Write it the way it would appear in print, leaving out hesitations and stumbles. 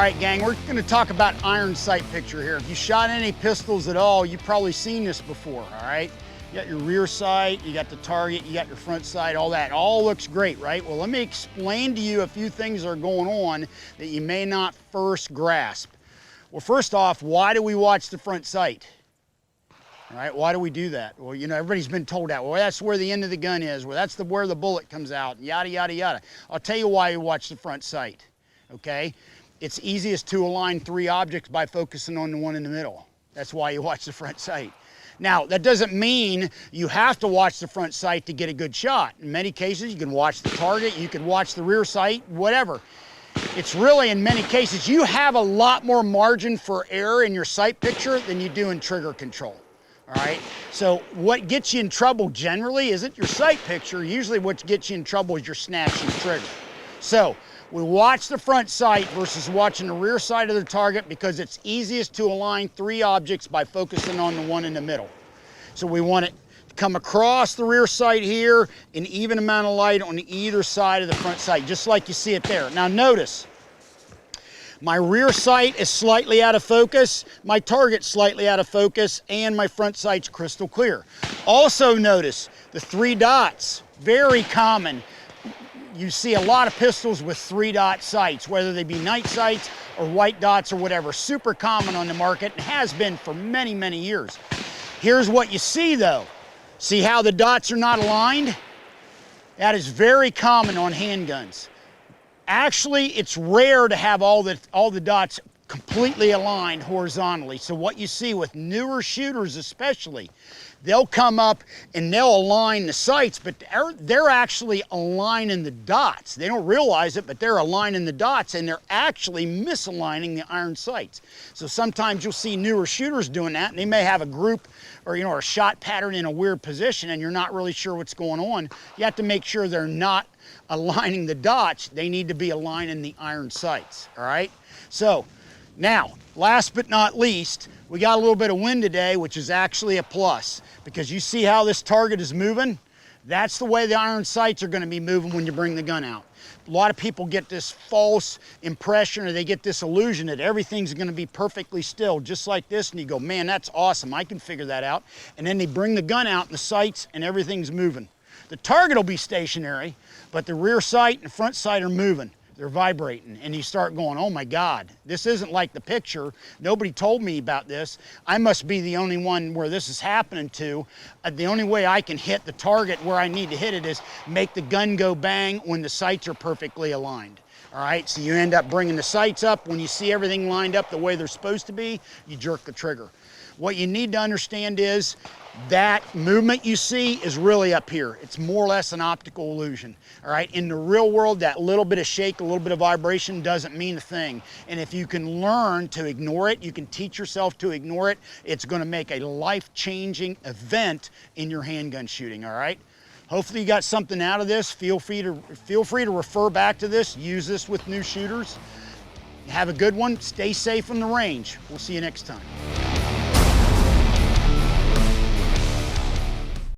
right, gang, we're gonna talk about iron sight picture here. If you shot any pistols at all, you've probably seen this before, all right? You got your rear sight, you got the target, you got your front sight, all that. All looks great, right? Well, let me explain to you a few things that are going on that you may not first grasp. Well, first off, why do we watch the front sight? All right, why do we do that? Well, you know, everybody's been told that. Well, that's where the end of the gun is. Well, that's where the bullet comes out, yada, yada, yada. I'll tell you why we watch the front sight, okay? It's easiest to align three objects by focusing on the one in the middle. That's why you watch the front sight. Now, that doesn't mean you have to watch the front sight to get a good shot. In many cases, you can watch the target, you can watch the rear sight, whatever. It's really, in many cases, you have a lot more margin for error in your sight picture than you do in trigger control. All right, so what gets you in trouble generally isn't your sight picture. Usually what gets you in trouble is your snatching trigger. So we watch the front sight versus watching the rear side of the target because it's easiest to align three objects by focusing on the one in the middle. So we want it to come across the rear sight here, an even amount of light on either side of the front sight, just like you see it there. Now notice, my rear sight is slightly out of focus, my target's slightly out of focus, and my front sight's crystal clear. Also notice the three dots, very common. You see a lot of pistols with 3-dot sights, whether they be night sights or white dots or whatever. Super common on the market and has been for many, many years. Here's what you see though. See how the dots are not aligned? That is very common on handguns. Actually, it's rare to have all the dots completely aligned horizontally. So what you see with newer shooters especially, they'll come up and they'll align the sights, but they're actually aligning the dots. They don't realize it, but they're aligning the dots and they're actually misaligning the iron sights. So sometimes you'll see newer shooters doing that, and they may have a group or, you know, a shot pattern in a weird position and you're not really sure what's going on. You have to make sure they're not aligning the dots. They need to be aligning the iron sights, all right? So now, last but not least, we got a little bit of wind today, which is actually a plus, because you see how this target is moving? That's the way the iron sights are gonna be moving when you bring the gun out. A lot of people get this false impression, or they get this illusion that everything's gonna be perfectly still, just like this, and you go, man, that's awesome, I can figure that out. And then they bring the gun out in the sights and everything's moving. The target will be stationary, but the rear sight and the front sight are moving. They're vibrating, and you start going, oh my God, this isn't like the picture. Nobody told me about this. I must be the only one where this is happening to. The only way I can hit the target where I need to hit it is make the gun go bang when the sights are perfectly aligned. All right, so you end up bringing the sights up. When you see everything lined up the way they're supposed to be, you jerk the trigger. What you need to understand is that movement you see is really up here. It's more or less an optical illusion, all right? In the real world, that little bit of shake, a little bit of vibration doesn't mean a thing. And if you can learn to ignore it, you can teach yourself to ignore it, it's gonna make a life-changing event in your handgun shooting, all right? Hopefully you got something out of this. Feel free to refer back to this. Use this with new shooters. Have a good one. Stay safe on the range. We'll see you next time.